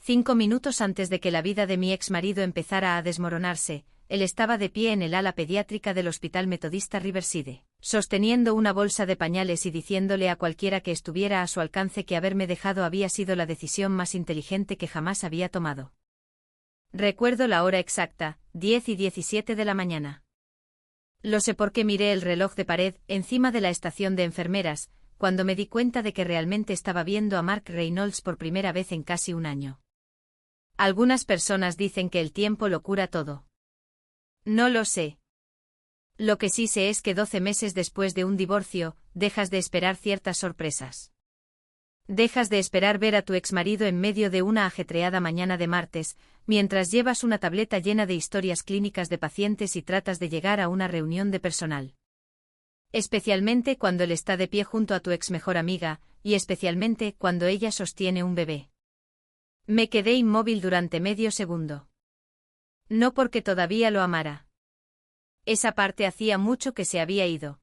5 minutos antes de que la vida de mi ex marido empezara a desmoronarse, él estaba de pie en el ala pediátrica del Hospital Metodista Riverside, sosteniendo una bolsa de pañales y diciéndole a cualquiera que estuviera a su alcance que haberme dejado había sido la decisión más inteligente que jamás había tomado. Recuerdo la hora exacta, 10:17 de la mañana. Lo sé porque miré el reloj de pared encima de la estación de enfermeras, cuando me di cuenta de que realmente estaba viendo a Mark Reynolds por primera vez en casi un año. Algunas personas dicen que el tiempo lo cura todo. No lo sé. Lo que sí sé es que 12 meses después de un divorcio, dejas de esperar ciertas sorpresas. Dejas de esperar ver a tu exmarido en medio de una ajetreada mañana de martes, mientras llevas una tableta llena de historias clínicas de pacientes y tratas de llegar a una reunión de personal. Especialmente cuando él está de pie junto a tu ex mejor amiga, y especialmente cuando ella sostiene un bebé. Me quedé inmóvil durante medio segundo. No porque todavía lo amara. Esa parte hacía mucho que se había ido.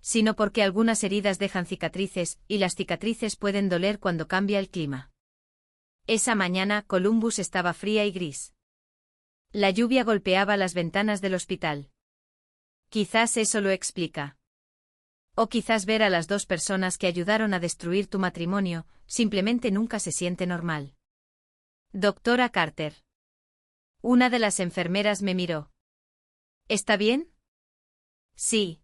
Sino porque algunas heridas dejan cicatrices, y las cicatrices pueden doler cuando cambia el clima. Esa mañana Columbus estaba fría y gris. La lluvia golpeaba las ventanas del hospital. Quizás eso lo explica. O quizás ver a las dos personas que ayudaron a destruir tu matrimonio, simplemente nunca se siente normal. Doctora Carter. Una de las enfermeras me miró. ¿Está bien? Sí.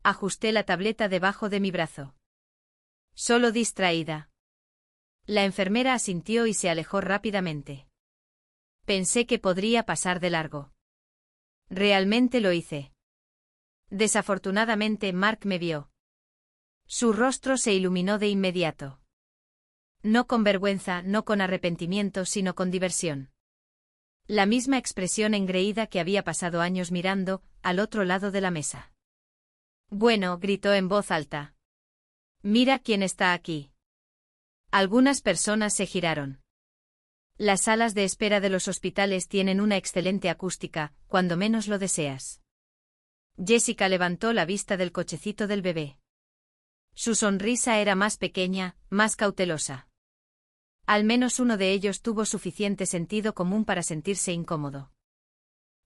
Ajusté la tableta debajo de mi brazo. Solo distraída. La enfermera asintió y se alejó rápidamente. Pensé que podría pasar de largo. Realmente lo hice. Desafortunadamente Mark me vio. Su rostro se iluminó de inmediato. No con vergüenza, no con arrepentimiento, sino con diversión. La misma expresión engreída que había pasado años mirando, al otro lado de la mesa. Bueno, gritó en voz alta. Mira quién está aquí. Algunas personas se giraron. Las salas de espera de los hospitales tienen una excelente acústica, cuando menos lo deseas. Jessica levantó la vista del cochecito del bebé. Su sonrisa era más pequeña, más cautelosa. Al menos uno de ellos tuvo suficiente sentido común para sentirse incómodo.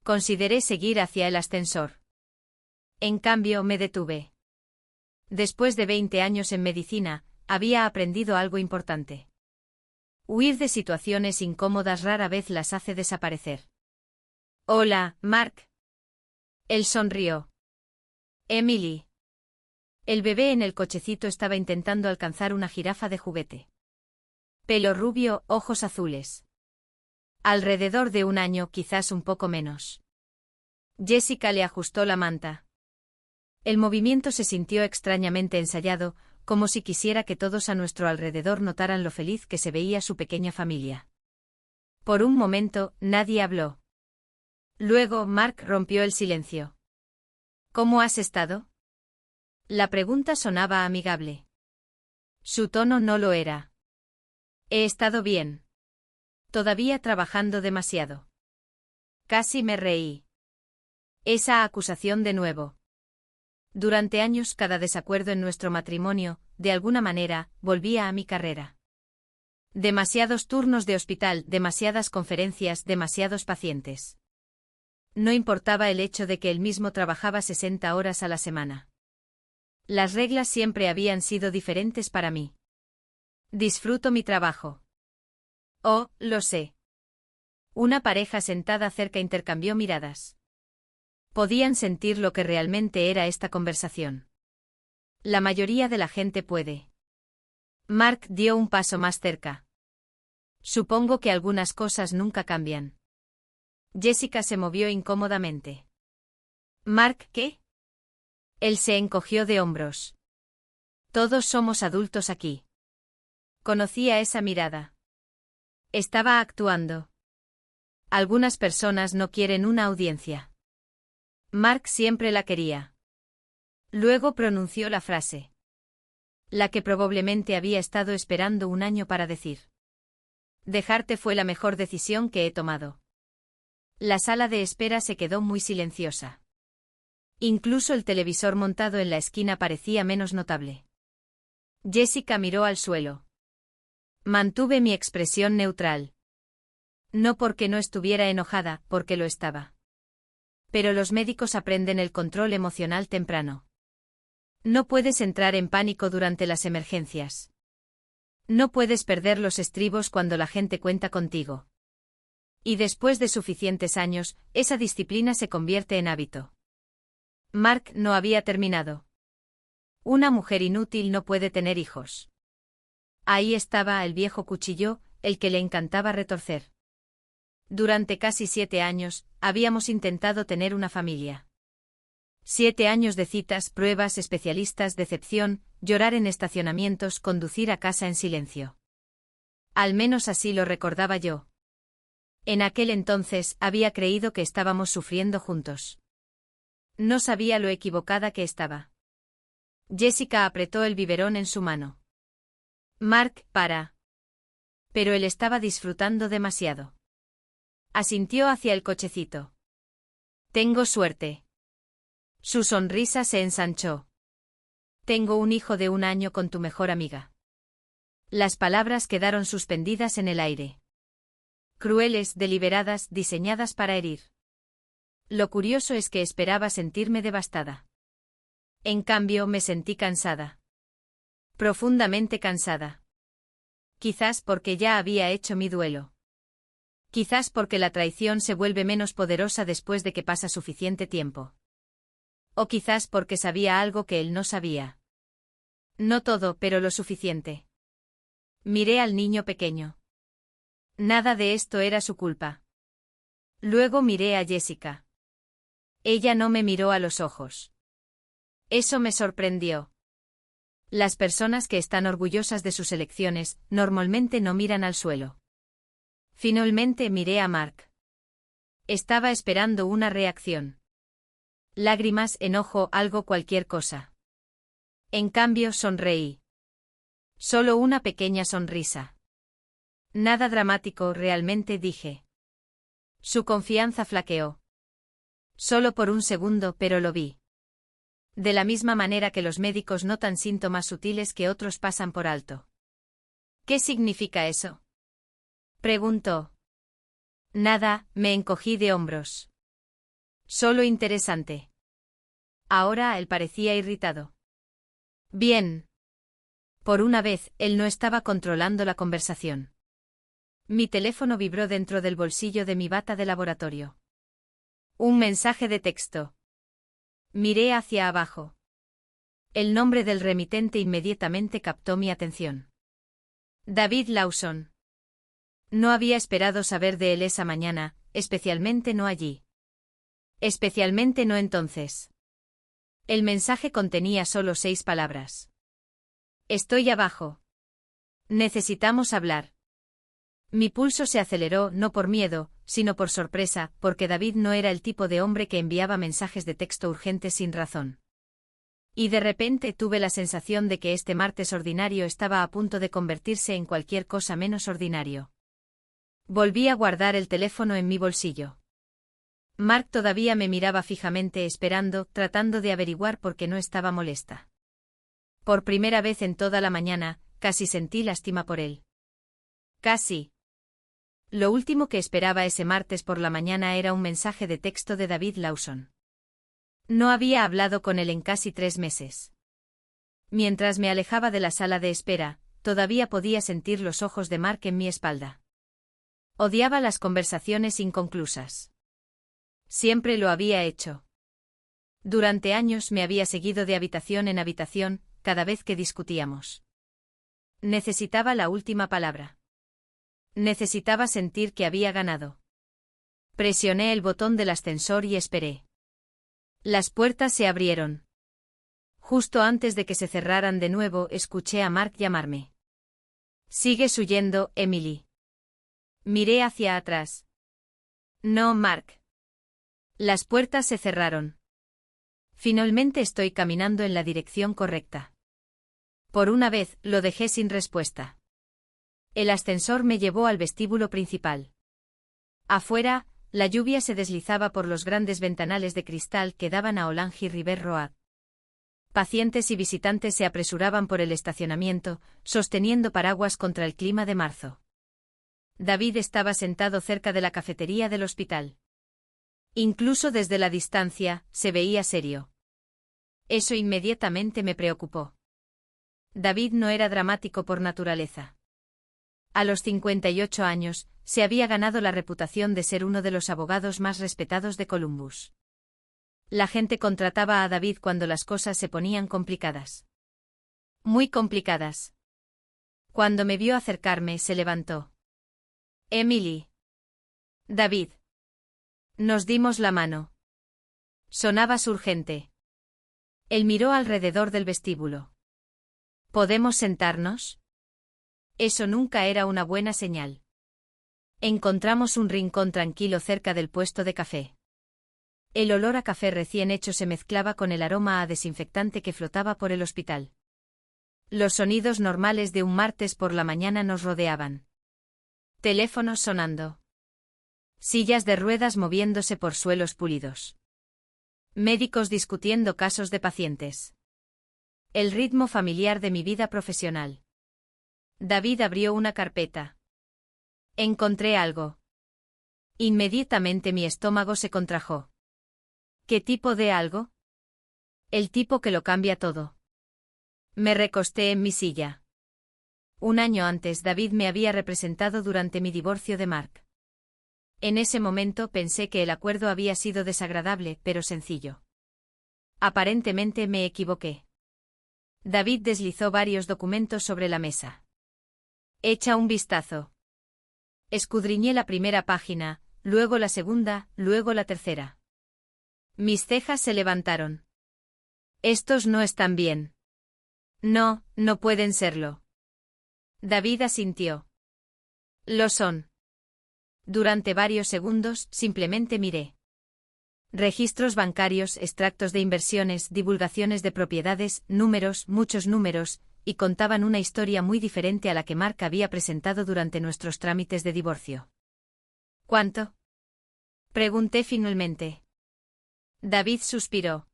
Consideré seguir hacia el ascensor. En cambio, me detuve. Después de 20 años en medicina, había aprendido algo importante. Huir de situaciones incómodas rara vez las hace desaparecer. Hola, Mark. Él sonrió. Emily. El bebé en el cochecito estaba intentando alcanzar una jirafa de juguete. Pelo rubio, ojos azules. Alrededor de un año, quizás un poco menos. Jessica le ajustó la manta. El movimiento se sintió extrañamente ensayado, como si quisiera que todos a nuestro alrededor notaran lo feliz que se veía su pequeña familia. Por un momento, nadie habló. Luego Mark rompió el silencio. ¿Cómo has estado? La pregunta sonaba amigable. Su tono no lo era. He estado bien. Todavía trabajando demasiado. Casi me reí. Esa acusación de nuevo. Durante años cada desacuerdo en nuestro matrimonio, de alguna manera, volvía a mi carrera. Demasiados turnos de hospital, demasiadas conferencias, demasiados pacientes. No importaba el hecho de que él mismo trabajaba 60 horas a la semana. Las reglas siempre habían sido diferentes para mí. Disfruto mi trabajo. Oh, lo sé. Una pareja sentada cerca intercambió miradas. Podían sentir lo que realmente era esta conversación. La mayoría de la gente puede. Mark dio un paso más cerca. Supongo que algunas cosas nunca cambian. Jessica se movió incómodamente. ¿Mark qué? Él se encogió de hombros. Todos somos adultos aquí. Conocía esa mirada. Estaba actuando. Algunas personas no quieren una audiencia. Mark siempre la quería. Luego pronunció la frase. La que probablemente había estado esperando un año para decir. Dejarte fue la mejor decisión que he tomado. La sala de espera se quedó muy silenciosa. Incluso el televisor montado en la esquina parecía menos notable. Jessica miró al suelo. Mantuve mi expresión neutral. No porque no estuviera enojada, porque lo estaba. Pero los médicos aprenden el control emocional temprano. No puedes entrar en pánico durante las emergencias. No puedes perder los estribos cuando la gente cuenta contigo. Y después de suficientes años, esa disciplina se convierte en hábito. Mark no había terminado. Una mujer inútil no puede tener hijos. Ahí estaba el viejo cuchillo, el que le encantaba retorcer. Durante casi 7 años, habíamos intentado tener una familia. 7 años de citas, pruebas, especialistas, decepción, llorar en estacionamientos, conducir a casa en silencio. Al menos así lo recordaba yo. En aquel entonces había creído que estábamos sufriendo juntos. No sabía lo equivocada que estaba. Jessica apretó el biberón en su mano. Mark, para. Pero él estaba disfrutando demasiado. Asintió hacia el cochecito. Tengo suerte. Su sonrisa se ensanchó. Tengo un hijo de 1 año con tu mejor amiga. Las palabras quedaron suspendidas en el aire. Crueles, deliberadas, diseñadas para herir. Lo curioso es que esperaba sentirme devastada. En cambio, me sentí cansada. Profundamente cansada. Quizás porque ya había hecho mi duelo. Quizás porque la traición se vuelve menos poderosa después de que pasa suficiente tiempo. O quizás porque sabía algo que él no sabía. No todo, pero lo suficiente. Miré al niño pequeño. Nada de esto era su culpa. Luego miré a Jessica. Ella no me miró a los ojos. Eso me sorprendió. Las personas que están orgullosas de sus elecciones, normalmente no miran al suelo. Finalmente miré a Mark. Estaba esperando una reacción. Lágrimas, enojo, algo, cualquier cosa. En cambio, sonreí. Solo una pequeña sonrisa. Nada dramático, realmente, dije. Su confianza flaqueó. Solo por un segundo, pero lo vi. De la misma manera que los médicos notan síntomas sutiles que otros pasan por alto. ¿Qué significa eso?, preguntó. Nada, me encogí de hombros. Solo interesante. Ahora él parecía irritado. Bien. Por una vez, él no estaba controlando la conversación. Mi teléfono vibró dentro del bolsillo de mi bata de laboratorio. Un mensaje de texto. Miré hacia abajo. El nombre del remitente inmediatamente captó mi atención. David Lawson. No había esperado saber de él esa mañana, especialmente no allí. Especialmente no entonces. El mensaje contenía solo 6 palabras. Estoy abajo. Necesitamos hablar. Mi pulso se aceleró no por miedo, sino por sorpresa, porque David no era el tipo de hombre que enviaba mensajes de texto urgentes sin razón. Y de repente tuve la sensación de que este martes ordinario estaba a punto de convertirse en cualquier cosa menos ordinario. Volví a guardar el teléfono en mi bolsillo. Mark todavía me miraba fijamente esperando, tratando de averiguar por qué no estaba molesta. Por primera vez en toda la mañana, casi sentí lástima por él. Casi. Lo último que esperaba ese martes por la mañana era un mensaje de texto de David Lawson. No había hablado con él en casi 3 meses. Mientras me alejaba de la sala de espera, todavía podía sentir los ojos de Mark en mi espalda. Odiaba las conversaciones inconclusas. Siempre lo había hecho. Durante años me había seguido de habitación en habitación, cada vez que discutíamos. Necesitaba la última palabra. Necesitaba sentir que había ganado. Presioné el botón del ascensor y esperé. Las puertas se abrieron. Justo antes de que se cerraran de nuevo, escuché a Mark llamarme. «¿Sigues huyendo, Emily?» Miré hacia atrás. «No, Mark». Las puertas se cerraron. Finalmente estoy caminando en la dirección correcta. Por una vez, lo dejé sin respuesta. El ascensor me llevó al vestíbulo principal. Afuera, la lluvia se deslizaba por los grandes ventanales de cristal que daban a Olanji River Road. Pacientes y visitantes se apresuraban por el estacionamiento, sosteniendo paraguas contra el clima de marzo. David estaba sentado cerca de la cafetería del hospital. Incluso desde la distancia, se veía serio. Eso inmediatamente me preocupó. David no era dramático por naturaleza. A los 58 años, se había ganado la reputación de ser uno de los abogados más respetados de Columbus. La gente contrataba a David cuando las cosas se ponían complicadas. Muy complicadas. Cuando me vio acercarme, se levantó. Emily. David. Nos dimos la mano. Sonabas urgente. Él miró alrededor del vestíbulo. ¿Podemos sentarnos? Eso nunca era una buena señal. Encontramos un rincón tranquilo cerca del puesto de café. El olor a café recién hecho se mezclaba con el aroma a desinfectante que flotaba por el hospital. Los sonidos normales de un martes por la mañana nos rodeaban. Teléfonos sonando. Sillas de ruedas moviéndose por suelos pulidos. Médicos discutiendo casos de pacientes. El ritmo familiar de mi vida profesional. David abrió una carpeta. Encontré algo. Inmediatamente mi estómago se contrajo. ¿Qué tipo de algo? El tipo que lo cambia todo. Me recosté en mi silla. Un año antes David me había representado durante mi divorcio de Mark. En ese momento pensé que el acuerdo había sido desagradable, pero sencillo. Aparentemente me equivoqué. David deslizó varios documentos sobre la mesa. Echa un vistazo. Escudriñé la primera página, luego la segunda, luego la tercera. Mis cejas se levantaron. Estos no están bien. No, no pueden serlo. David asintió. Lo son. Durante varios segundos, simplemente miré. Registros bancarios, extractos de inversiones, divulgaciones de propiedades, números, muchos números, y contaban una historia muy diferente a la que Mark había presentado durante nuestros trámites de divorcio. ¿Cuánto? Pregunté finalmente. David suspiró.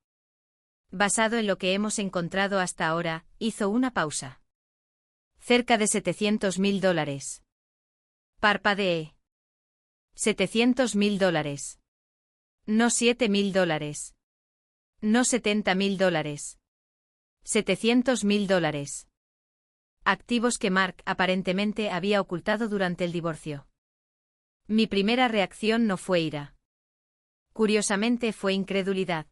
Basado en lo que hemos encontrado hasta ahora, hizo una pausa. Cerca de $700.000. Parpadeé. $700.000. No $7.000. No $70.000. $700.000. Activos que Mark aparentemente había ocultado durante el divorcio. Mi primera reacción no fue ira. Curiosamente fue incredulidad.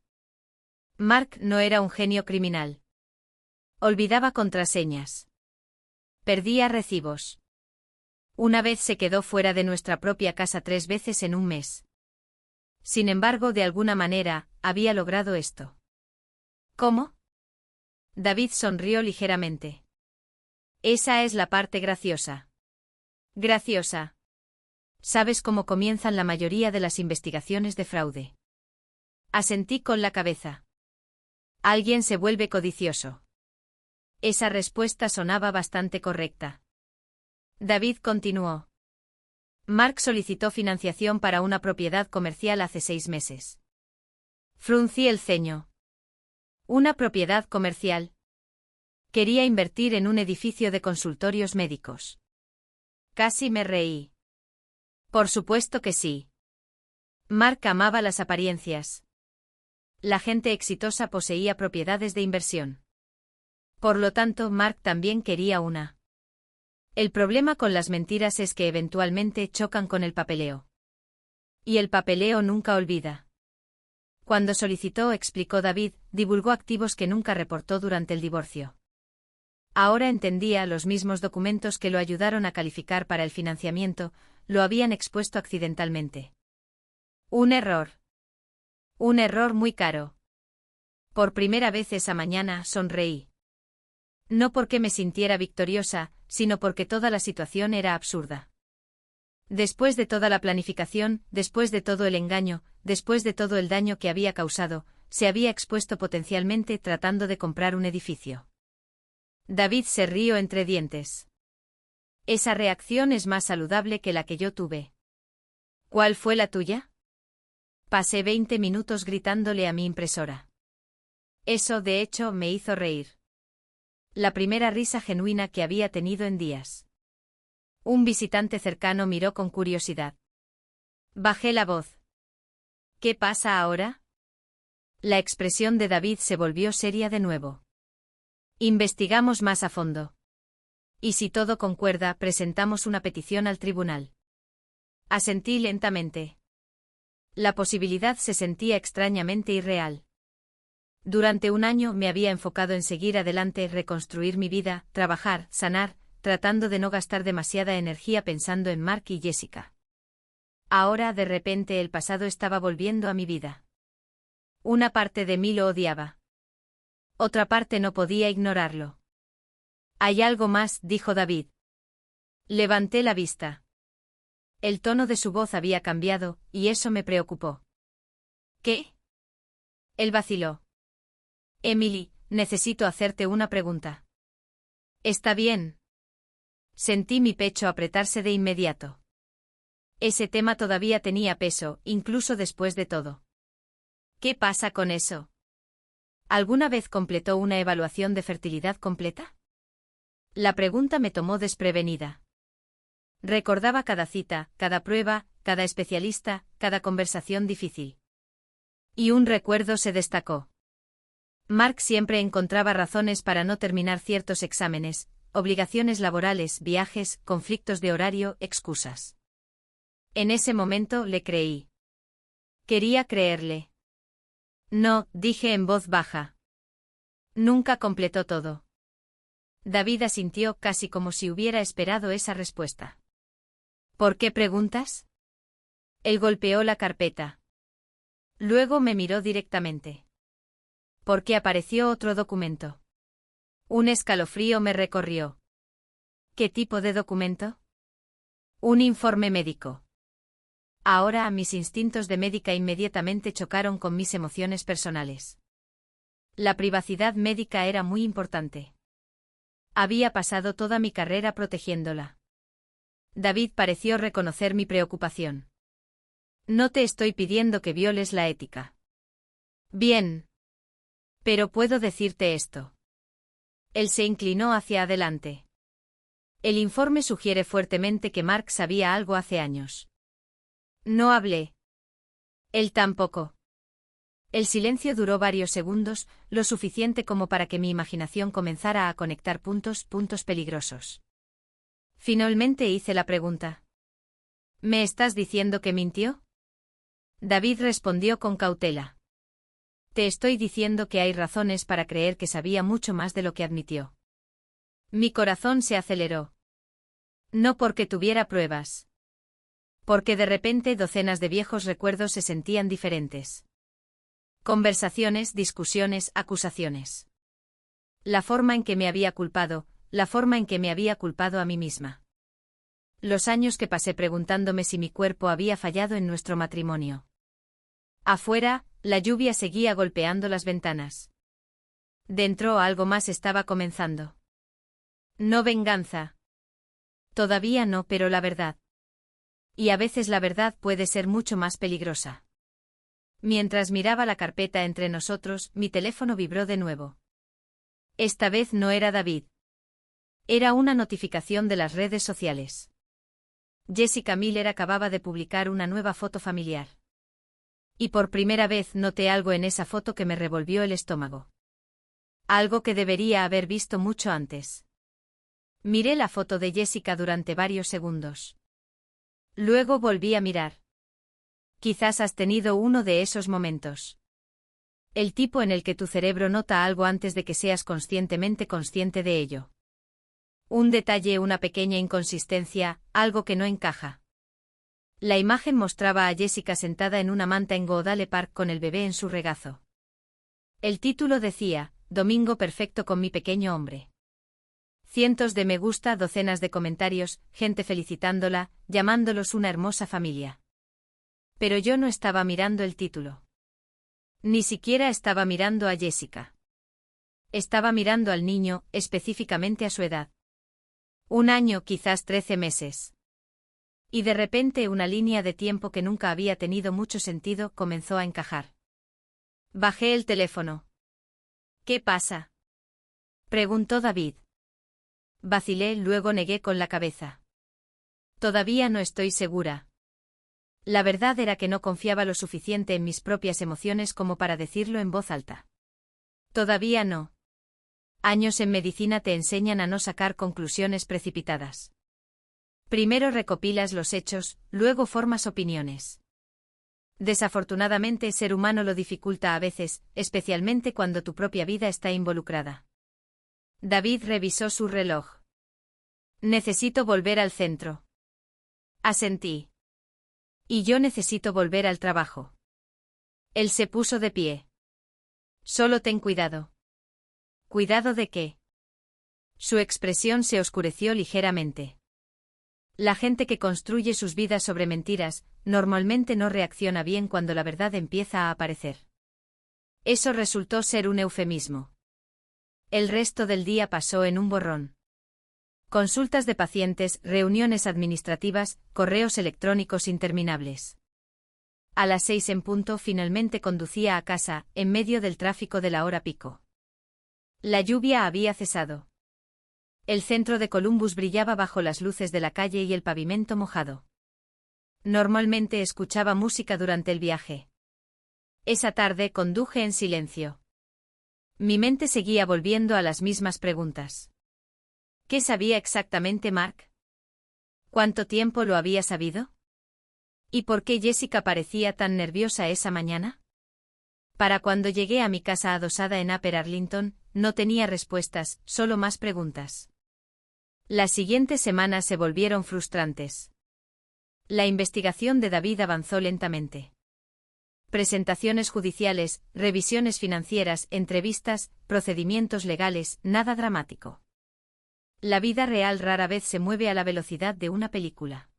Mark no era un genio criminal. Olvidaba contraseñas. Perdía recibos. Una vez se quedó fuera de nuestra propia casa 3 veces en un mes. Sin embargo, de alguna manera, había logrado esto. ¿Cómo? David sonrió ligeramente. Esa es la parte graciosa. Graciosa. ¿Sabes cómo comienzan la mayoría de las investigaciones de fraude? Asentí con la cabeza. Alguien se vuelve codicioso. Esa respuesta sonaba bastante correcta. David continuó. Mark solicitó financiación para una propiedad comercial hace 6 meses. Fruncí el ceño. ¿Una propiedad comercial? Quería invertir en un edificio de consultorios médicos. Casi me reí. Por supuesto que sí. Mark amaba las apariencias. La gente exitosa poseía propiedades de inversión. Por lo tanto, Mark también quería una. El problema con las mentiras es que eventualmente chocan con el papeleo. Y el papeleo nunca olvida. Cuando solicitó, explicó David, divulgó activos que nunca reportó durante el divorcio. Ahora entendía, los mismos documentos que lo ayudaron a calificar para el financiamiento, lo habían expuesto accidentalmente. Un error. Un error muy caro. Por primera vez esa mañana sonreí. No porque me sintiera victoriosa, sino porque toda la situación era absurda. Después de toda la planificación, después de todo el engaño, después de todo el daño que había causado, se había expuesto potencialmente tratando de comprar un edificio. David se rió entre dientes. Esa reacción es más saludable que la que yo tuve. ¿Cuál fue la tuya? Pasé 20 minutos gritándole a mi impresora. Eso, de hecho, me hizo reír. La primera risa genuina que había tenido en días. Un visitante cercano miró con curiosidad. Bajé la voz. ¿Qué pasa ahora? La expresión de David se volvió seria de nuevo. Investigamos más a fondo. Y si todo concuerda, presentamos una petición al tribunal. Asentí lentamente. La posibilidad se sentía extrañamente irreal. Durante un año me había enfocado en seguir adelante, reconstruir mi vida, trabajar, sanar, tratando de no gastar demasiada energía pensando en Mark y Jessica. Ahora, de repente, el pasado estaba volviendo a mi vida. Una parte de mí lo odiaba. Otra parte no podía ignorarlo. Hay algo más, dijo David. Levanté la vista. El tono de su voz había cambiado, y eso me preocupó. ¿Qué? Él vaciló. Emily, necesito hacerte una pregunta. ¿Está bien? Sentí mi pecho apretarse de inmediato. Ese tema todavía tenía peso, incluso después de todo. ¿Qué pasa con eso? ¿Alguna vez completó una evaluación de fertilidad completa? La pregunta me tomó desprevenida. Recordaba cada cita, cada prueba, cada especialista, cada conversación difícil. Y un recuerdo se destacó. Mark siempre encontraba razones para no terminar ciertos exámenes, obligaciones laborales, viajes, conflictos de horario, excusas. En ese momento le creí. Quería creerle. No, dije en voz baja. Nunca completó todo. David asintió casi como si hubiera esperado esa respuesta. ¿Por qué preguntas? Él golpeó la carpeta. Luego me miró directamente. Porque apareció otro documento. Un escalofrío me recorrió. ¿Qué tipo de documento? Un informe médico. Ahora mis instintos de médica inmediatamente chocaron con mis emociones personales. La privacidad médica era muy importante. Había pasado toda mi carrera protegiéndola. David pareció reconocer mi preocupación. No te estoy pidiendo que violes la ética. Bien. Pero puedo decirte esto. Él se inclinó hacia adelante. El informe sugiere fuertemente que Mark sabía algo hace años. No hablé. Él tampoco. El silencio duró varios segundos, lo suficiente como para que mi imaginación comenzara a conectar puntos peligrosos. Finalmente hice la pregunta. ¿Me estás diciendo que mintió? David respondió con cautela. Te estoy diciendo que hay razones para creer que sabía mucho más de lo que admitió. Mi corazón se aceleró. No porque tuviera pruebas. Porque de repente docenas de viejos recuerdos se sentían diferentes. Conversaciones, discusiones, acusaciones. La forma en que me había culpado, la forma en que me había culpado a mí misma. Los años que pasé preguntándome si mi cuerpo había fallado en nuestro matrimonio. Afuera, la lluvia seguía golpeando las ventanas. Dentro algo más estaba comenzando. No venganza. Todavía no, pero la verdad. Y a veces la verdad puede ser mucho más peligrosa. Mientras miraba la carpeta entre nosotros, mi teléfono vibró de nuevo. Esta vez no era David. Era una notificación de las redes sociales. Jessica Miller acababa de publicar una nueva foto familiar. Y por primera vez noté algo en esa foto que me revolvió el estómago. Algo que debería haber visto mucho antes. Miré la foto de Jessica durante varios segundos. Luego volví a mirar. Quizás has tenido uno de esos momentos. El tipo en el que tu cerebro nota algo antes de que seas conscientemente consciente de ello. Un detalle, una pequeña inconsistencia, algo que no encaja. La imagen mostraba a Jessica sentada en una manta en Goodale Park con el bebé en su regazo. El título decía, Domingo perfecto con mi pequeño hombre. Cientos de me gusta, docenas de comentarios, gente felicitándola, llamándolos una hermosa familia. Pero yo no estaba mirando el título. Ni siquiera estaba mirando a Jessica. Estaba mirando al niño, específicamente a su edad. 1 año, quizás 13 meses. Y de repente una línea de tiempo que nunca había tenido mucho sentido comenzó a encajar. Bajé el teléfono. ¿Qué pasa? Preguntó David. Vacilé, luego negué con la cabeza. Todavía no estoy segura. La verdad era que no confiaba lo suficiente en mis propias emociones como para decirlo en voz alta. Todavía no. Años en medicina te enseñan a no sacar conclusiones precipitadas. Primero recopilas los hechos, luego formas opiniones. Desafortunadamente, ser humano lo dificulta a veces, especialmente cuando tu propia vida está involucrada. David revisó su reloj. Necesito volver al centro. Asentí. Y yo necesito volver al trabajo. Él se puso de pie. Solo ten cuidado. ¿Cuidado de qué? Su expresión se oscureció ligeramente. La gente que construye sus vidas sobre mentiras, normalmente no reacciona bien cuando la verdad empieza a aparecer. Eso resultó ser un eufemismo. El resto del día pasó en un borrón. Consultas de pacientes, reuniones administrativas, correos electrónicos interminables. A las 6 en punto finalmente conducía a casa, en medio del tráfico de la hora pico. La lluvia había cesado. El centro de Columbus brillaba bajo las luces de la calle y el pavimento mojado. Normalmente escuchaba música durante el viaje. Esa tarde conduje en silencio. Mi mente seguía volviendo a las mismas preguntas. ¿Qué sabía exactamente Mark? ¿Cuánto tiempo lo había sabido? ¿Y por qué Jessica parecía tan nerviosa esa mañana? Para cuando llegué a mi casa adosada en Upper Arlington, no tenía respuestas, solo más preguntas. Las siguientes semanas se volvieron frustrantes. La investigación de David avanzó lentamente. Presentaciones judiciales, revisiones financieras, entrevistas, procedimientos legales, nada dramático. La vida real rara vez se mueve a la velocidad de una película.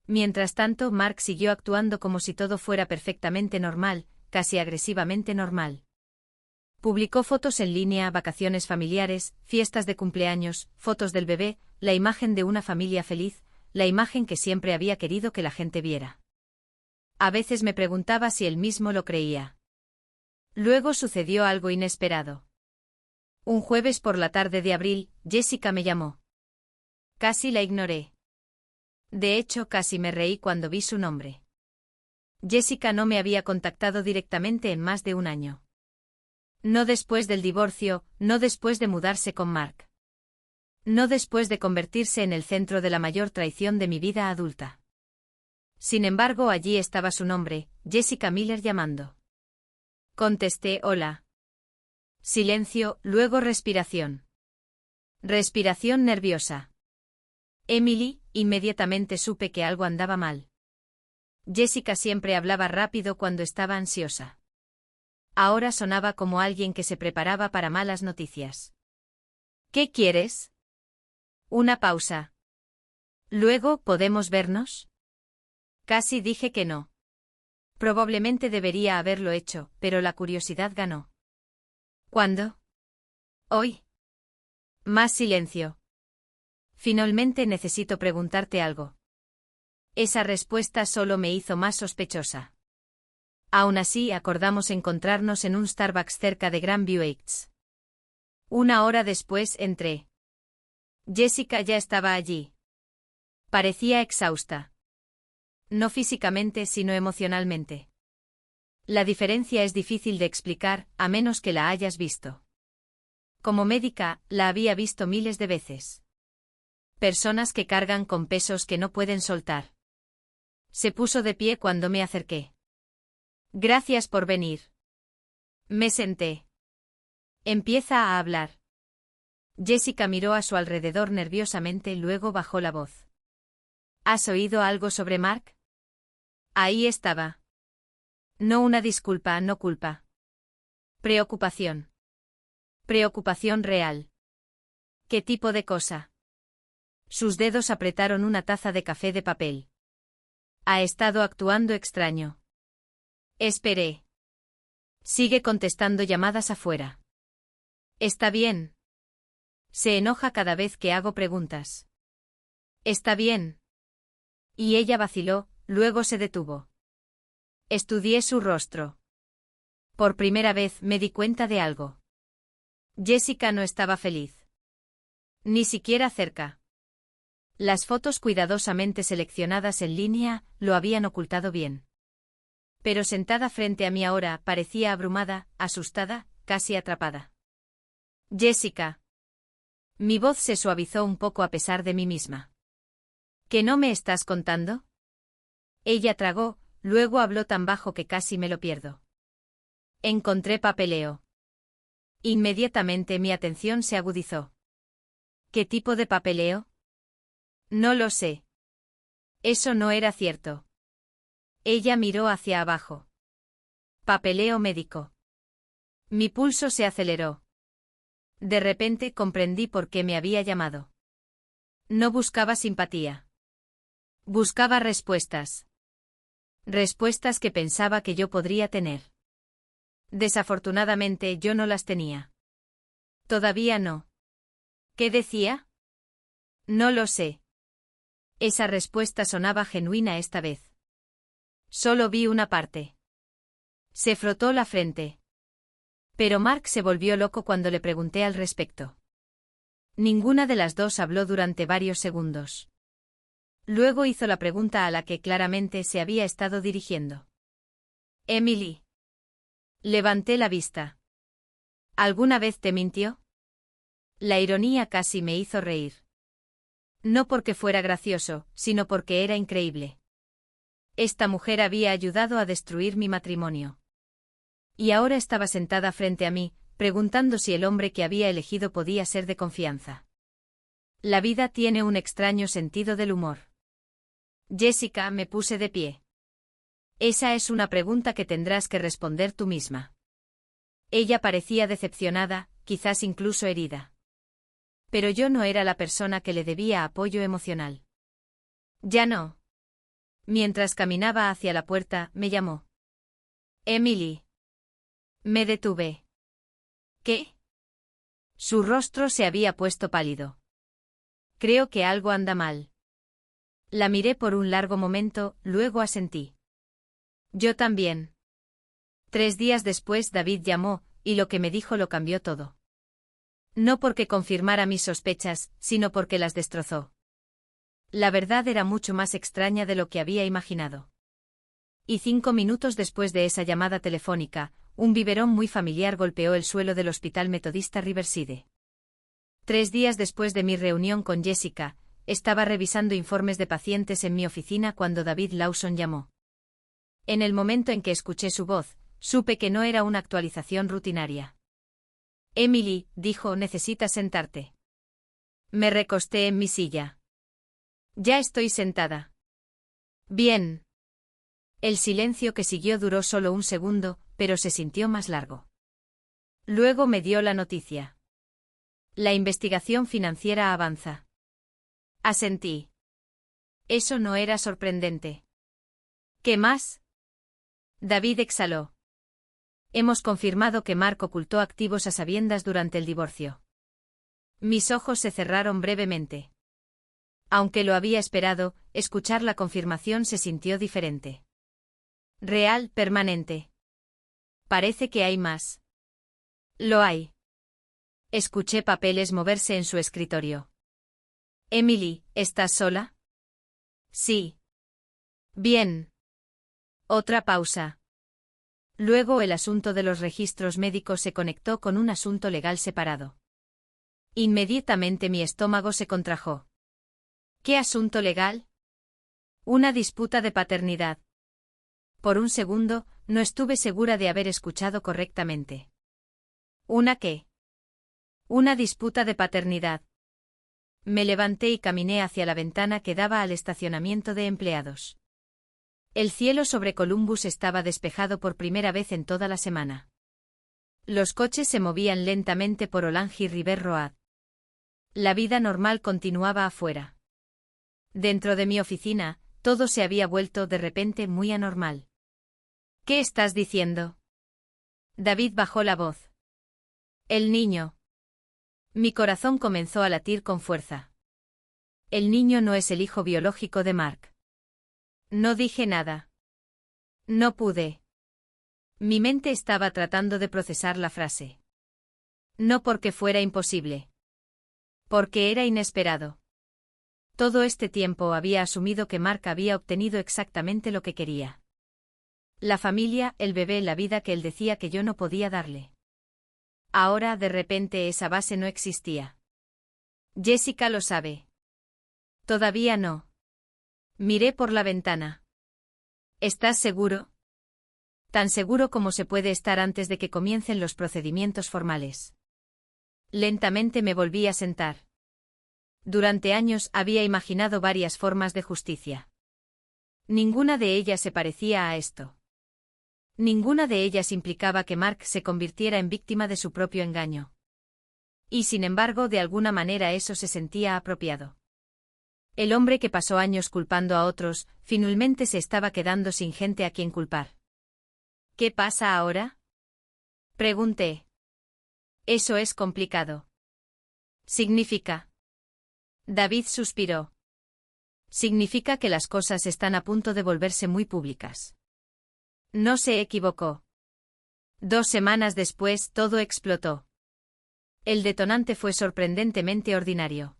Mientras tanto, Mark siguió actuando como si todo fuera perfectamente normal, casi agresivamente normal. Publicó fotos en línea, vacaciones familiares, fiestas de cumpleaños, fotos del bebé, la imagen de una familia feliz, la imagen que siempre había querido que la gente viera. A veces me preguntaba si él mismo lo creía. Luego sucedió algo inesperado. Un jueves por la tarde de abril, Jessica me llamó. Casi la ignoré. De hecho, casi me reí cuando vi su nombre. Jessica no me había contactado directamente en más de un año. No después del divorcio, no después de mudarse con Mark. No después de convertirse en el centro de la mayor traición de mi vida adulta. Sin embargo, allí estaba su nombre, Jessica Miller llamando. Contesté hola. Silencio, luego respiración. Respiración nerviosa. Emily, inmediatamente supe que algo andaba mal. Jessica siempre hablaba rápido cuando estaba ansiosa. Ahora sonaba como alguien que se preparaba para malas noticias. ¿Qué quieres? Una pausa. Luego, ¿podemos vernos? Casi dije que no. Probablemente debería haberlo hecho, pero la curiosidad ganó. ¿Cuándo? Hoy. Más silencio. Finalmente necesito preguntarte algo. Esa respuesta solo me hizo más sospechosa. Aún así, acordamos encontrarnos en un Starbucks cerca de Grandview Heights. Una hora después entré. Jessica ya estaba allí. Parecía exhausta. No físicamente, sino emocionalmente. La diferencia es difícil de explicar, a menos que la hayas visto. Como médica, la había visto miles de veces. Personas que cargan con pesos que no pueden soltar. Se puso de pie cuando me acerqué. Gracias por venir. Me senté. Empieza a hablar. Jessica miró a su alrededor nerviosamente, luego bajó la voz. ¿Has oído algo sobre Mark? Ahí estaba. No una disculpa, no culpa. Preocupación. Preocupación real. ¿Qué tipo de cosa? Sus dedos apretaron una taza de café de papel. Ha estado actuando extraño. Esperé. Sigue contestando llamadas afuera. Está bien. Se enoja cada vez que hago preguntas. Está bien. Y ella vaciló, luego se detuvo. Estudié su rostro. Por primera vez me di cuenta de algo. Jessica no estaba feliz. Ni siquiera cerca. Las fotos cuidadosamente seleccionadas en línea lo habían ocultado bien. Pero sentada frente a mí ahora parecía abrumada, asustada, casi atrapada. Jessica. Mi voz se suavizó un poco a pesar de mí misma. ¿Qué no me estás contando? Ella tragó, luego habló tan bajo que casi me lo pierdo. Encontré papeleo. Inmediatamente mi atención se agudizó. ¿Qué tipo de papeleo? No lo sé. Eso no era cierto. Ella miró hacia abajo. Papeleo médico. Mi pulso se aceleró. De repente comprendí por qué me había llamado. No buscaba simpatía. Buscaba respuestas. Respuestas que pensaba que yo podría tener. Desafortunadamente yo no las tenía. Todavía no. ¿Qué decía? No lo sé. Esa respuesta sonaba genuina esta vez. Solo vi una parte. Se frotó la frente. Pero Mark se volvió loco cuando le pregunté al respecto. Ninguna de las dos habló durante varios segundos. Luego hizo la pregunta a la que claramente se había estado dirigiendo. Emily. Levanté la vista. ¿Alguna vez te mintió? La ironía casi me hizo reír. No porque fuera gracioso, sino porque era increíble. Esta mujer había ayudado a destruir mi matrimonio. Y ahora estaba sentada frente a mí, preguntando si el hombre que había elegido podía ser de confianza. La vida tiene un extraño sentido del humor. Jessica, me puse de pie. Esa es una pregunta que tendrás que responder tú misma. Ella parecía decepcionada, quizás incluso herida. Pero yo no era la persona que le debía apoyo emocional. Ya no. Mientras caminaba hacia la puerta, me llamó. Emily. Me detuve. ¿Qué? Su rostro se había puesto pálido. Creo que algo anda mal. La miré por un largo momento, luego asentí. Yo también. 3 días después David llamó, y lo que me dijo lo cambió todo. No porque confirmara mis sospechas, sino porque las destrozó. La verdad era mucho más extraña de lo que había imaginado. Y 5 minutos después de esa llamada telefónica, un biberón muy familiar golpeó el suelo del Hospital Metodista Riverside. 3 días después de mi reunión con Jessica, estaba revisando informes de pacientes en mi oficina cuando David Lawson llamó. En el momento en que escuché su voz, supe que no era una actualización rutinaria. Emily, dijo, necesitas sentarte. Me recosté en mi silla. Ya estoy sentada. Bien. El silencio que siguió duró solo un segundo, pero se sintió más largo. Luego me dio la noticia. La investigación financiera avanza. Asentí. Eso no era sorprendente. ¿Qué más? David exhaló. Hemos confirmado que Mark ocultó activos a sabiendas durante el divorcio. Mis ojos se cerraron brevemente. Aunque lo había esperado, escuchar la confirmación se sintió diferente. Real, permanente. Parece que hay más. Lo hay. Escuché papeles moverse en su escritorio. Emily, ¿estás sola? Sí. Bien. Otra pausa. Luego el asunto de los registros médicos se conectó con un asunto legal separado. Inmediatamente mi estómago se contrajo. ¿Qué asunto legal? Una disputa de paternidad. Por un segundo, no estuve segura de haber escuchado correctamente. ¿Una qué? Una disputa de paternidad. Me levanté y caminé hacia la ventana que daba al estacionamiento de empleados. El cielo sobre Columbus estaba despejado por primera vez en toda la semana. Los coches se movían lentamente por Olange y River Road. La vida normal continuaba afuera. Dentro de mi oficina, todo se había vuelto de repente muy anormal. ¿Qué estás diciendo? David bajó la voz. El niño. Mi corazón comenzó a latir con fuerza. El niño no es el hijo biológico de Mark. No dije nada. No pude. Mi mente estaba tratando de procesar la frase. No porque fuera imposible. Porque era inesperado. Todo este tiempo había asumido que Mark había obtenido exactamente lo que quería. La familia, el bebé, la vida que él decía que yo no podía darle. Ahora, de repente, esa base no existía. Jessica lo sabe. Todavía no. Miré por la ventana. ¿Estás seguro? Tan seguro como se puede estar antes de que comiencen los procedimientos formales. Lentamente me volví a sentar. Durante años había imaginado varias formas de justicia. Ninguna de ellas se parecía a esto. Ninguna de ellas implicaba que Mark se convirtiera en víctima de su propio engaño. Y sin embargo, de alguna manera eso se sentía apropiado. El hombre que pasó años culpando a otros, finalmente se estaba quedando sin gente a quien culpar. ¿Qué pasa ahora? Pregunté. Eso es complicado. Significa. David suspiró. Significa que las cosas están a punto de volverse muy públicas. No se equivocó. 2 semanas después todo explotó. El detonante fue sorprendentemente ordinario.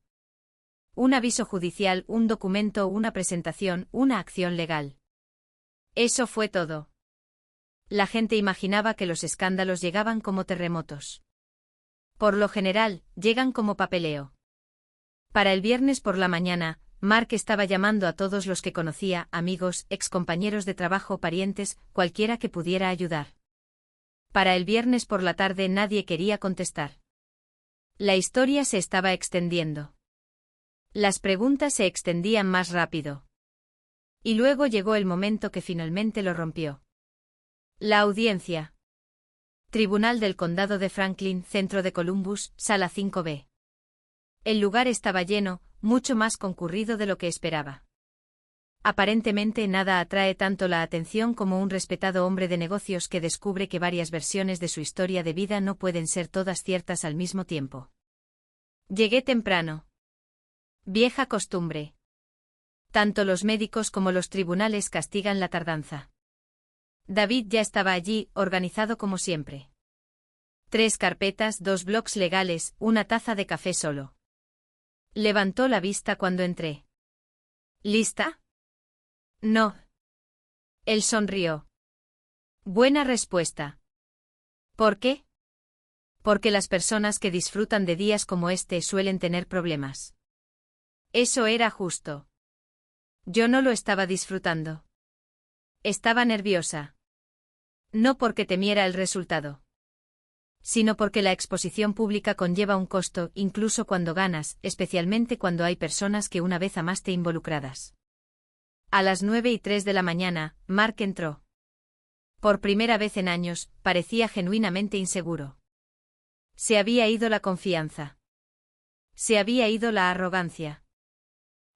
Un aviso judicial, un documento, una presentación, una acción legal. Eso fue todo. La gente imaginaba que los escándalos llegaban como terremotos. Por lo general, llegan como papeleo. Para el viernes por la mañana, Mark estaba llamando a todos los que conocía, amigos, excompañeros de trabajo, parientes, cualquiera que pudiera ayudar. Para el viernes por la tarde nadie quería contestar. La historia se estaba extendiendo. Las preguntas se extendían más rápido. Y luego llegó el momento que finalmente lo rompió. La audiencia. Tribunal del Condado de Franklin, Centro de Columbus, Sala 5B. El lugar estaba lleno, mucho más concurrido de lo que esperaba. Aparentemente nada atrae tanto la atención como un respetado hombre de negocios que descubre que varias versiones de su historia de vida no pueden ser todas ciertas al mismo tiempo. Llegué temprano. Vieja costumbre. Tanto los médicos como los tribunales castigan la tardanza. David ya estaba allí, organizado como siempre. 3 carpetas, 2 blocs legales, una taza de café solo. Levantó la vista cuando entré. ¿Lista? No. Él sonrió. Buena respuesta. ¿Por qué? Porque las personas que disfrutan de días como este suelen tener problemas. Eso era justo. Yo no lo estaba disfrutando. Estaba nerviosa. No porque temiera el resultado, sino porque la exposición pública conlleva un costo, incluso cuando ganas, especialmente cuando hay personas que una vez amaste involucradas. A las 9:03 de la mañana, Mark entró. Por primera vez en años, parecía genuinamente inseguro. Se había ido la confianza. Se había ido la arrogancia.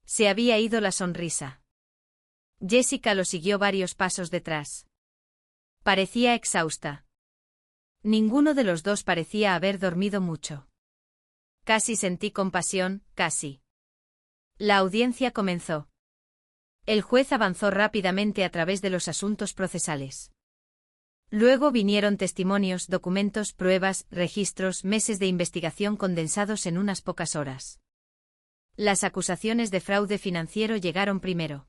Se había ido la sonrisa. Jessica lo siguió varios pasos detrás. Parecía exhausta. Ninguno de los dos parecía haber dormido mucho. Casi sentí compasión, casi. La audiencia comenzó. El juez avanzó rápidamente a través de los asuntos procesales. Luego vinieron testimonios, documentos, pruebas, registros, meses de investigación condensados en unas pocas horas. Las acusaciones de fraude financiero llegaron primero.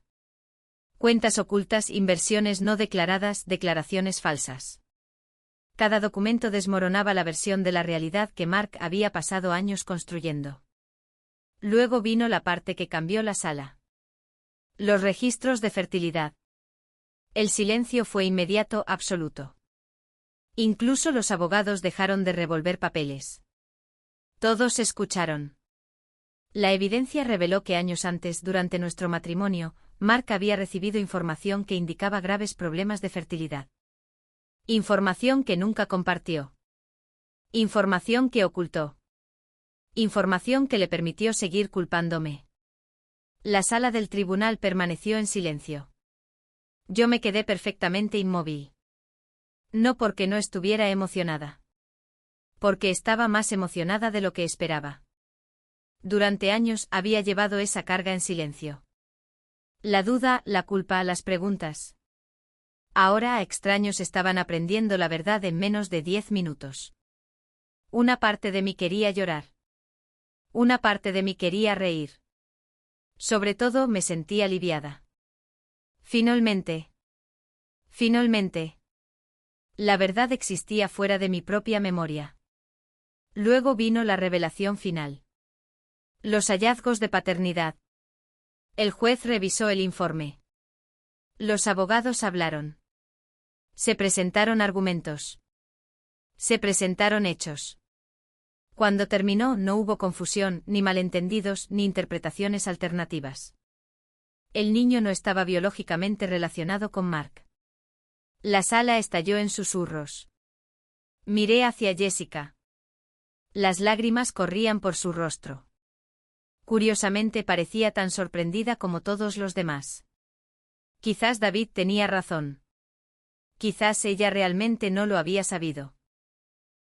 Cuentas ocultas, inversiones no declaradas, declaraciones falsas. Cada documento desmoronaba la versión de la realidad que Mark había pasado años construyendo. Luego vino la parte que cambió la sala. Los registros de fertilidad. El silencio fue inmediato, absoluto. Incluso los abogados dejaron de revolver papeles. Todos escucharon. La evidencia reveló que años antes, durante nuestro matrimonio, Mark había recibido información que indicaba graves problemas de fertilidad. Información que nunca compartió. Información que ocultó. Información que le permitió seguir culpándome. La sala del tribunal permaneció en silencio. Yo me quedé perfectamente inmóvil. No porque no estuviera emocionada. Porque estaba más emocionada de lo que esperaba. Durante años había llevado esa carga en silencio. La duda, la culpa, las preguntas. Ahora extraños estaban aprendiendo la verdad en menos de 10 minutos. Una parte de mí quería llorar. Una parte de mí quería reír. Sobre todo me sentí aliviada. Finalmente. La verdad existía fuera de mi propia memoria. Luego vino la revelación final. Los hallazgos de paternidad. El juez revisó el informe. Los abogados hablaron. Se presentaron argumentos. Se presentaron hechos. Cuando terminó no hubo confusión, ni malentendidos, ni interpretaciones alternativas. El niño no estaba biológicamente relacionado con Mark. La sala estalló en susurros. Miré hacia Jessica. Las lágrimas corrían por su rostro. Curiosamente parecía tan sorprendida como todos los demás. Quizás David tenía razón. Quizás ella realmente no lo había sabido.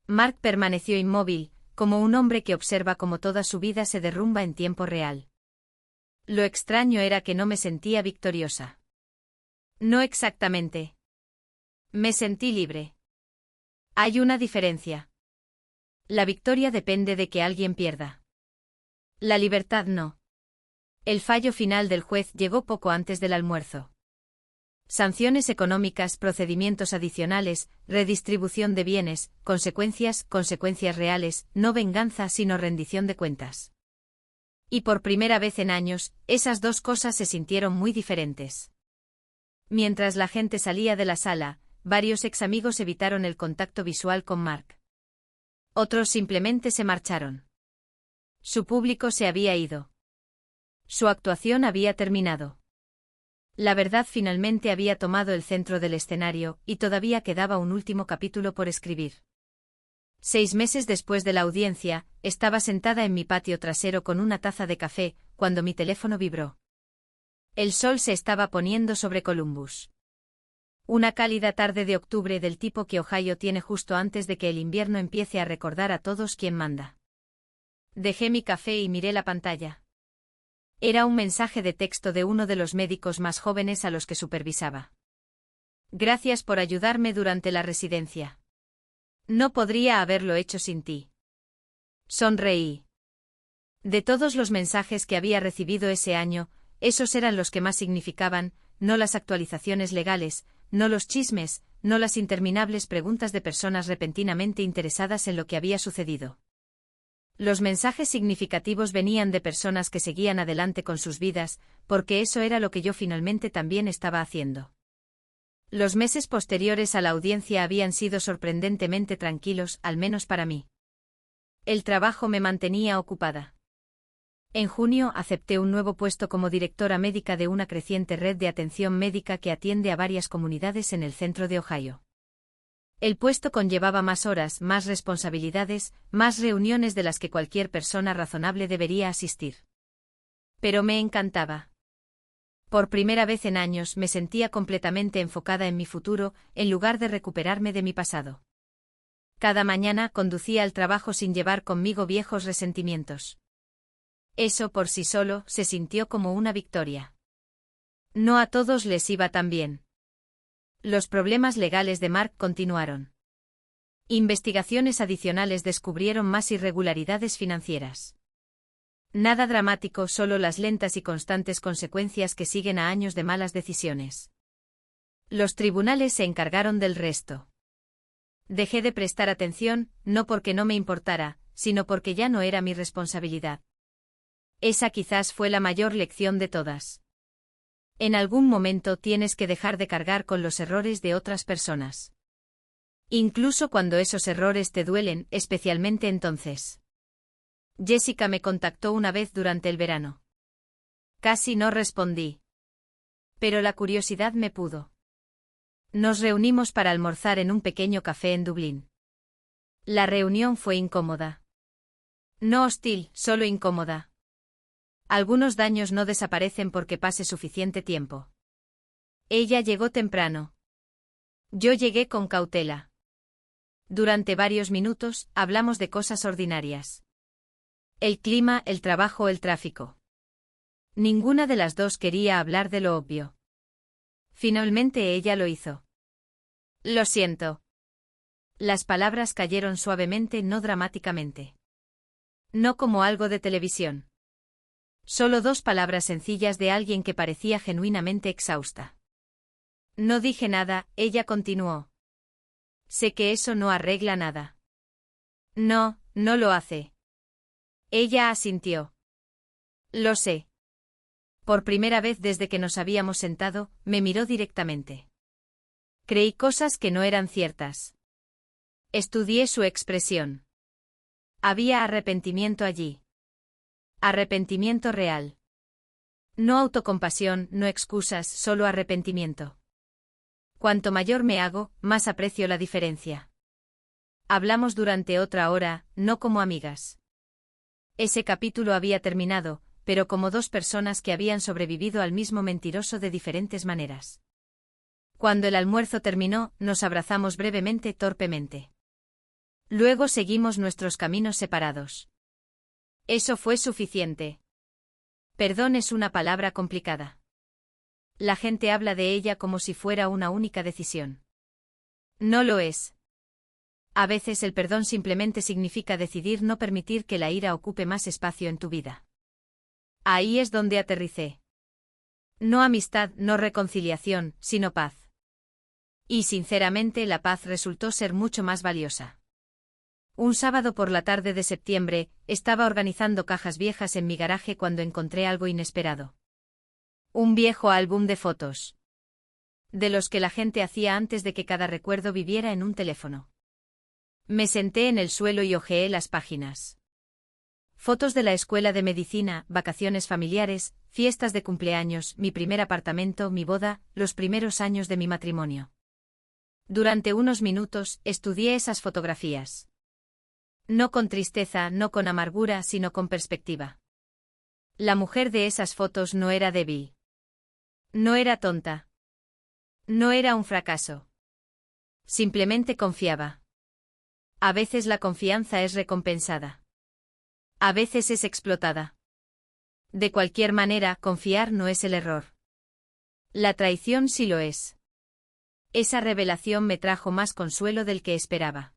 Mark permaneció inmóvil, como un hombre que observa cómo toda su vida se derrumba en tiempo real. Lo extraño era que no me sentía victoriosa. No exactamente. Me sentí libre. Hay una diferencia. La victoria depende de que alguien pierda. La libertad no. El fallo final del juez llegó poco antes del almuerzo. Sanciones económicas, procedimientos adicionales, redistribución de bienes, consecuencias reales, no venganza sino rendición de cuentas. Y por primera vez en años, esas dos cosas se sintieron muy diferentes. Mientras la gente salía de la sala, varios ex amigos evitaron el contacto visual con Mark. Otros simplemente se marcharon. Su público se había ido. Su actuación había terminado. La verdad finalmente había tomado el centro del escenario, y todavía quedaba un último capítulo por escribir. 6 meses después de la audiencia, estaba sentada en mi patio trasero con una taza de café, cuando mi teléfono vibró. El sol se estaba poniendo sobre Columbus. Una cálida tarde de octubre del tipo que Ohio tiene justo antes de que el invierno empiece a recordar a todos quién manda. Dejé mi café y miré la pantalla. Era un mensaje de texto de uno de los médicos más jóvenes a los que supervisaba. Gracias por ayudarme durante la residencia. No podría haberlo hecho sin ti. Sonreí. De todos los mensajes que había recibido ese año, esos eran los que más significaban, no las actualizaciones legales, no los chismes, no las interminables preguntas de personas repentinamente interesadas en lo que había sucedido. Los mensajes significativos venían de personas que seguían adelante con sus vidas, porque eso era lo que yo finalmente también estaba haciendo. Los meses posteriores a la audiencia habían sido sorprendentemente tranquilos, al menos para mí. El trabajo me mantenía ocupada. En junio acepté un nuevo puesto como directora médica de una creciente red de atención médica que atiende a varias comunidades en el centro de Ohio. El puesto conllevaba más horas, más responsabilidades, más reuniones de las que cualquier persona razonable debería asistir. Pero me encantaba. Por primera vez en años me sentía completamente enfocada en mi futuro, en lugar de recuperarme de mi pasado. Cada mañana conducía al trabajo sin llevar conmigo viejos resentimientos. Eso por sí solo se sintió como una victoria. No a todos les iba tan bien. Los problemas legales de Mark continuaron. Investigaciones adicionales descubrieron más irregularidades financieras. Nada dramático, solo las lentas y constantes consecuencias que siguen a años de malas decisiones. Los tribunales se encargaron del resto. Dejé de prestar atención, no porque no me importara, sino porque ya no era mi responsabilidad. Esa quizás fue la mayor lección de todas. En algún momento tienes que dejar de cargar con los errores de otras personas. Incluso cuando esos errores te duelen, especialmente entonces. Jessica me contactó una vez durante el verano. Casi no respondí. Pero la curiosidad me pudo. Nos reunimos para almorzar en un pequeño café en Dublín. La reunión fue incómoda. No hostil, solo incómoda. Algunos daños no desaparecen porque pase suficiente tiempo. Ella llegó temprano. Yo llegué con cautela. Durante varios minutos, hablamos de cosas ordinarias. El clima, el trabajo, el tráfico. Ninguna de las dos quería hablar de lo obvio. Finalmente ella lo hizo. Lo siento. Las palabras cayeron suavemente, no dramáticamente. No como algo de televisión. Solo 2 palabras sencillas de alguien que parecía genuinamente exhausta. No dije nada, ella continuó. Sé que eso no arregla nada. No, no lo hace. Ella asintió. Lo sé. Por primera vez desde que nos habíamos sentado, me miró directamente. Creí cosas que no eran ciertas. Estudié su expresión. Había arrepentimiento allí. Arrepentimiento real. No autocompasión, no excusas, solo arrepentimiento. Cuanto mayor me hago, más aprecio la diferencia. Hablamos durante otra hora, no como amigas. Ese capítulo había terminado, pero como 2 personas que habían sobrevivido al mismo mentiroso de diferentes maneras. Cuando el almuerzo terminó, nos abrazamos brevemente, torpemente. Luego seguimos nuestros caminos separados. Eso fue suficiente. Perdón es una palabra complicada. La gente habla de ella como si fuera una única decisión. No lo es. A veces el perdón simplemente significa decidir no permitir que la ira ocupe más espacio en tu vida. Ahí es donde aterricé. No amistad, no reconciliación, sino paz. Y sinceramente la paz resultó ser mucho más valiosa. Un sábado por la tarde de septiembre, estaba organizando cajas viejas en mi garaje cuando encontré algo inesperado. Un viejo álbum de fotos. De los que la gente hacía antes de que cada recuerdo viviera en un teléfono. Me senté en el suelo y hojeé las páginas. Fotos de la escuela de medicina, vacaciones familiares, fiestas de cumpleaños, mi primer apartamento, mi boda, los primeros años de mi matrimonio. Durante unos minutos, estudié esas fotografías. No con tristeza, no con amargura, sino con perspectiva. La mujer de esas fotos no era débil. No era tonta. No era un fracaso. Simplemente confiaba. A veces la confianza es recompensada. A veces es explotada. De cualquier manera, confiar no es el error. La traición sí lo es. Esa revelación me trajo más consuelo del que esperaba.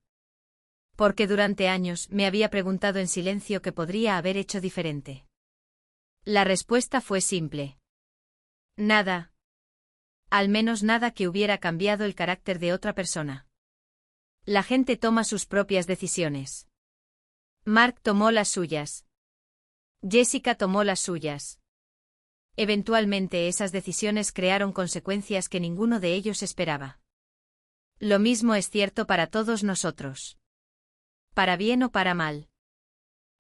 Porque durante años me había preguntado en silencio qué podría haber hecho diferente. La respuesta fue simple. Nada. Al menos nada que hubiera cambiado el carácter de otra persona. La gente toma sus propias decisiones. Mark tomó las suyas. Jessica tomó las suyas. Eventualmente esas decisiones crearon consecuencias que ninguno de ellos esperaba. Lo mismo es cierto para todos nosotros. Para bien o para mal.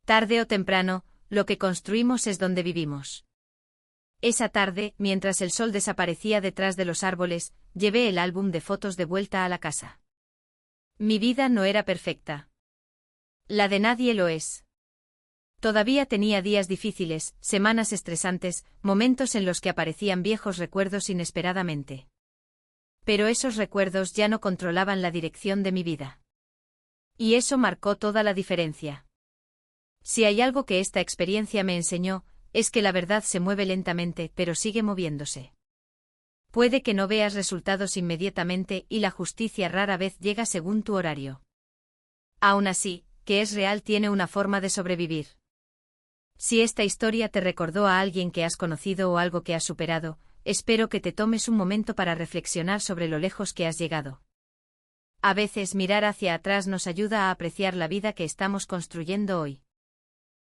Tarde o temprano, lo que construimos es donde vivimos. Esa tarde, mientras el sol desaparecía detrás de los árboles, llevé el álbum de fotos de vuelta a la casa. Mi vida no era perfecta. La de nadie lo es. Todavía tenía días difíciles, semanas estresantes, momentos en los que aparecían viejos recuerdos inesperadamente. Pero esos recuerdos ya no controlaban la dirección de mi vida. Y eso marcó toda la diferencia. Si hay algo que esta experiencia me enseñó, es que la verdad se mueve lentamente, pero sigue moviéndose. Puede que no veas resultados inmediatamente y la justicia rara vez llega según tu horario. Aún así, que es real tiene una forma de sobrevivir. Si esta historia te recordó a alguien que has conocido o algo que has superado, espero que te tomes un momento para reflexionar sobre lo lejos que has llegado. A veces mirar hacia atrás nos ayuda a apreciar la vida que estamos construyendo hoy.